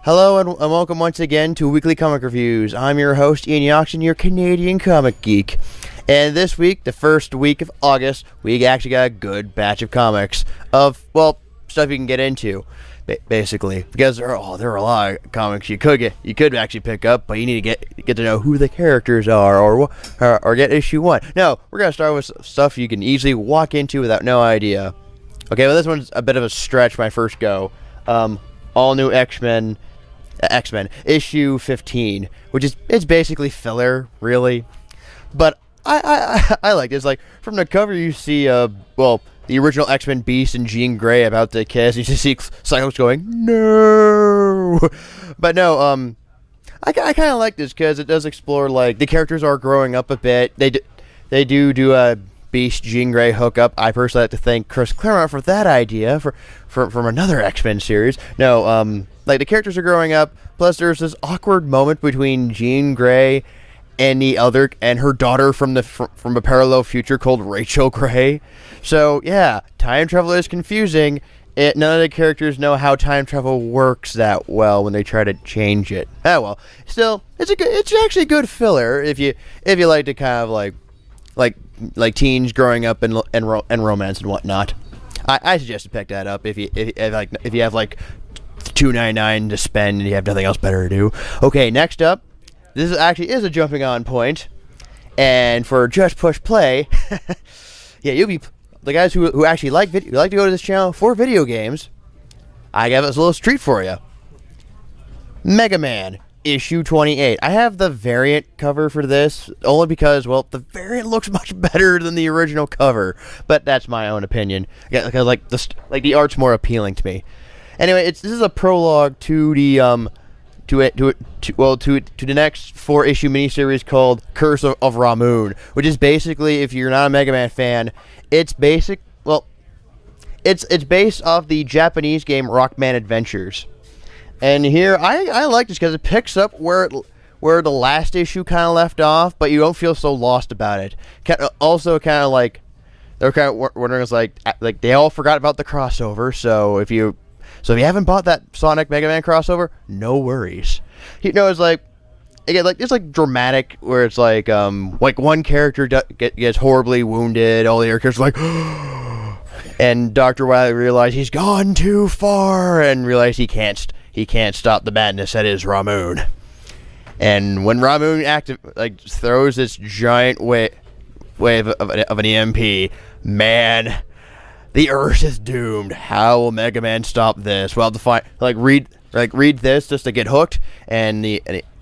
Hello and welcome once again to Weekly Comic Reviews. I'm your host, Ian Yoxon, your Canadian comic geek. And this week, the first week of August, we actually got a good batch of comics of, well, stuff you can get into, basically. Because there are a lot of comics you could actually pick up, but you need to get to know who the characters are or get issue 1. No, we're going to start with stuff you can easily walk into without no idea. Okay, well, this one's a bit of a stretch, my first go. All new X-Men issue 15, which is it's basically filler, really, but I like this. Like, from the cover you see the original X-Men Beast and Jean Grey about to kiss. You just see Cyclops going no, but no. I kind of like this because it does explore, like, the characters are growing up a bit. They do a Beast Jean Grey hookup. I personally like to thank Chris Claremont for that idea from another X-Men series. No, like, the characters are growing up, plus there's this awkward moment between Jean Grey and her daughter from a parallel future called Rachel Grey. So yeah, time travel is confusing. None of the characters know how time travel works that well when they try to change it. Oh well, still, it's actually a good filler if you like to kind of like teens growing up and romance and whatnot. I suggest you pick that up if you have like $2.99 to spend and you have nothing else better to do. Okay, next up, this actually is a jumping on point, and for Just Push Play, yeah, you'll be the guys who actually like to go to this channel for video games. I got this little treat for you. Mega Man issue 28. I have the variant cover for this only because, well, the variant looks much better than the original cover, but that's my own opinion. Yeah, because the art's more appealing to me. Anyway, this is a prologue to the to the next 4-issue miniseries called Curse of Ramoon, which is basically, if you're not a Mega Man fan, it's based off the Japanese game Rockman Adventures. And here I like this because it picks up where the last issue kind of left off, but you don't feel so lost about it. Also, kind of like they're kind of wondering, it's like they all forgot about the crossover, so if you haven't bought that Sonic Mega Man crossover, no worries. You know, it's like, again, like, it's like dramatic, where it's like one character gets horribly wounded, all the other characters are like, and Dr. Wily realizes he's gone too far, and realizes he can't stop the madness that is Ramoon. And when Ramoon throws this giant wave of an EMP, man, the Earth is doomed. How will Mega Man stop this? Well, read this just to get hooked, and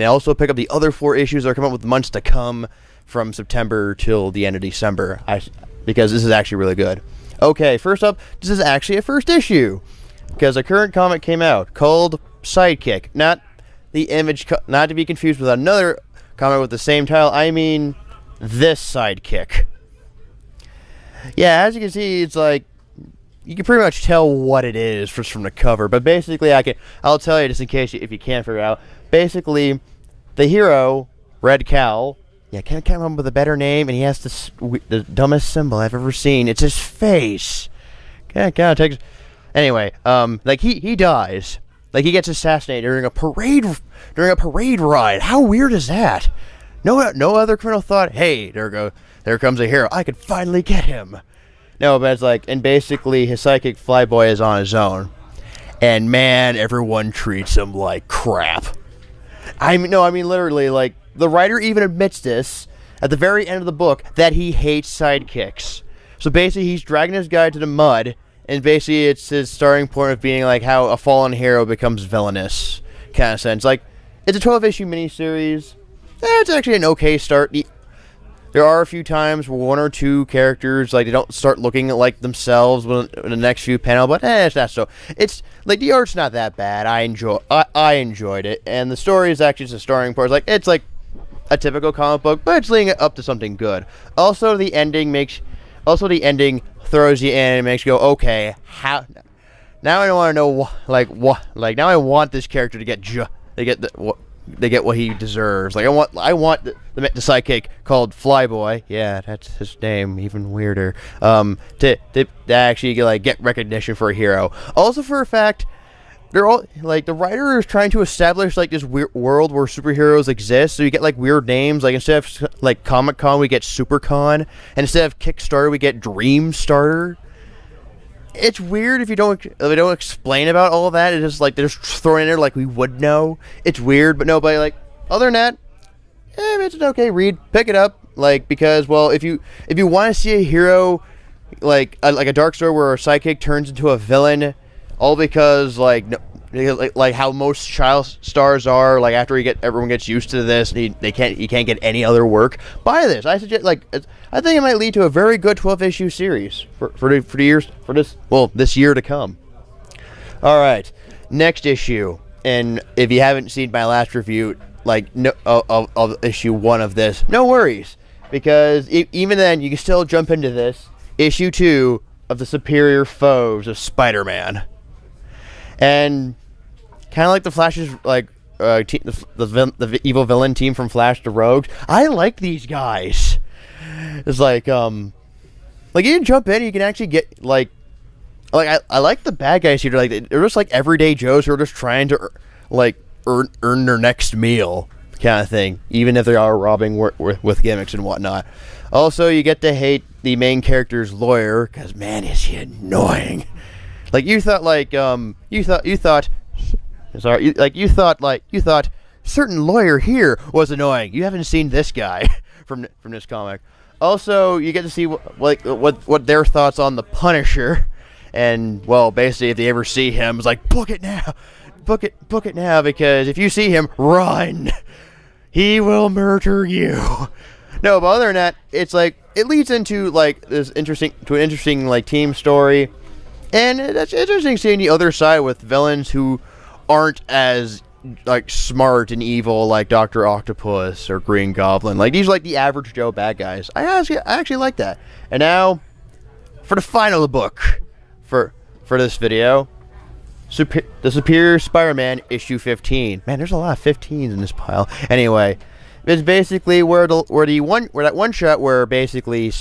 also pick up the other 4 issues that are coming up with months to come from September till the end of December. Because this is actually really good. Okay, first up, this is actually a first issue, because a current comic came out called Sidekick. Not the image, not to be confused with another comic with the same title. I mean, this Sidekick. Yeah, as you can see, it's like, you can pretty much tell what it is just from the cover, but basically I'll tell you just in case if you can't figure it out. Basically, the hero, Red Cowl, yeah, can't come up with a better name, and he has the dumbest symbol I've ever seen. It's his face. Kind of takes. Anyway, like he dies, like he gets assassinated during a parade ride. How weird is that? No other criminal thought, hey, there comes a hero. I could finally get him. No, but it's like, and basically his sidekick Flyboy is on his own, and man, everyone treats him like crap. I mean literally, like, the writer even admits this at the very end of the book, that he hates sidekicks. So basically, he's dragging his guy to the mud, and basically it's his starting point of being like how a fallen hero becomes villainous, kind of sense. Like, it's a 12-issue miniseries. It's actually an okay start. There are a few times where 1 or 2 characters, like, they don't start looking like themselves in the next few panels, but it's not so. It's like, the art's not that bad. I enjoyed it, and the story is actually just a starting point. It's like a typical comic book, but it's leading up to something good. Also, the ending throws you in and makes you go, okay, how? Now I want to know what. Now I want this character to get what he deserves. Like, I want the sidekick called Flyboy. Yeah, that's his name. Even weirder. To actually get recognition for a hero. Also, for a fact, they're all like, the writer is trying to establish like this weird world where superheroes exist. So you get like weird names. Like instead of like Comic Con, we get SuperCon, and instead of Kickstarter, we get Dream Starter. It's weird if they don't explain about all of that. It's just like they're just throwing in there like we would know. It's weird, but nobody like. Other than that, it's an okay read. Pick it up, like, because, well, if you want to see a hero like a dark story where a sidekick turns into a villain, all because like how most child stars are, like after everyone gets used to this, you can't get any other work. Buy this. I suggest, like, I think it might lead to a very good 12-issue series this year to come. All right, next issue, and if you haven't seen my last review, like of issue 1 of this, no worries, because even then you can still jump into this issue 2 of the Superior Foes of Spider-Man, and kind of like the Flash's like the evil villain team from Flash to Rogue. I like these guys. It's like you can jump in, you can actually get like I like the bad guys here. Like they're just like everyday Joes who are just trying to earn their next meal kind of thing, even if they are robbing with gimmicks and whatnot. Also, you get to hate the main character's lawyer, because man, is he annoying. Like you thought certain lawyer here was annoying. You haven't seen this guy from this comic. Also, you get to see what their thoughts on the Punisher, and well, basically if they ever see him, it's like book it now, book it now, because if you see him, run. He will murder you. No, but other than that, it's like it leads into like an interesting like team story. And it's interesting seeing the other side with villains who aren't as like smart and evil like Dr. Octopus or Green Goblin. Like these are like the average Joe bad guys. I actually like that. And now for the final book for this video, the Superior Spider-Man issue 15. Man, there's a lot of 15s in this pile. Anyway, it's basically where that one shot where basically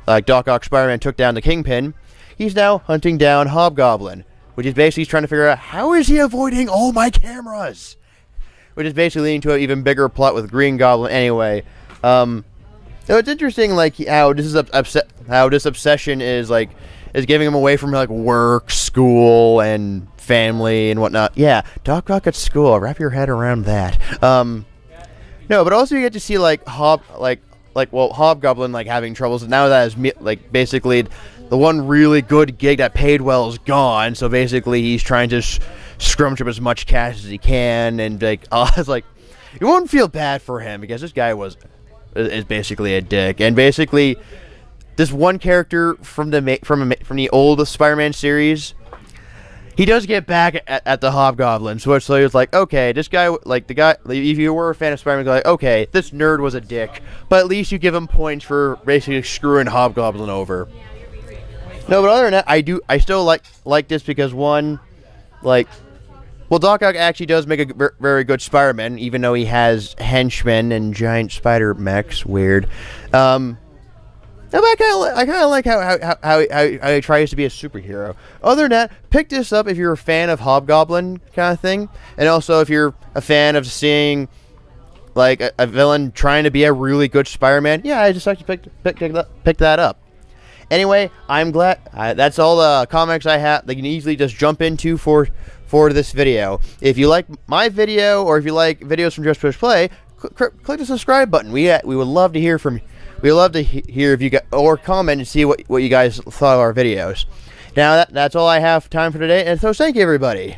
like Doc Ock Spider-Man took down the Kingpin. He's now hunting down Hobgoblin, which is basically trying to figure out how is he avoiding all my cameras, which is basically leading to an even bigger plot with Green Goblin. Anyway, so it's interesting, like how this obsession is giving him away from like work, school, and family and whatnot. Yeah, Doc Ock at school. Wrap your head around that. No, but also you get to see like Hobgoblin like having troubles, and now that is like basically the one really good gig that paid well is gone, so basically he's trying to scrunch up as much cash as he can, and like it's like you won't feel bad for him because this guy is basically a dick, and basically this one character from the old Spider-Man series, he does get back at the Hobgoblin, so it's like, okay, this guy, like the guy, if you were a fan of Spider-Man, like, okay, this nerd was a dick, but at least you give him points for basically screwing Hobgoblin over. No, but other than that, I still like this because one, like, well, Doc Ock actually does make a very good Spider-Man, even though he has henchmen and giant spider mechs. Weird. I kind of like how he tries to be a superhero. Other than that, pick this up if you're a fan of Hobgoblin kind of thing, and also if you're a fan of seeing like a villain trying to be a really good Spider-Man. Yeah, I just actually pick that up. Anyway, I'm glad that's all the comics I have that you can easily just jump into for this video. If you like my video, or if you like videos from Just Push Play, click the subscribe button. We would love to hear from you. We love to hear if you got, or comment and see what you guys thought of our videos. Now that's all I have time for today, and so thank you everybody.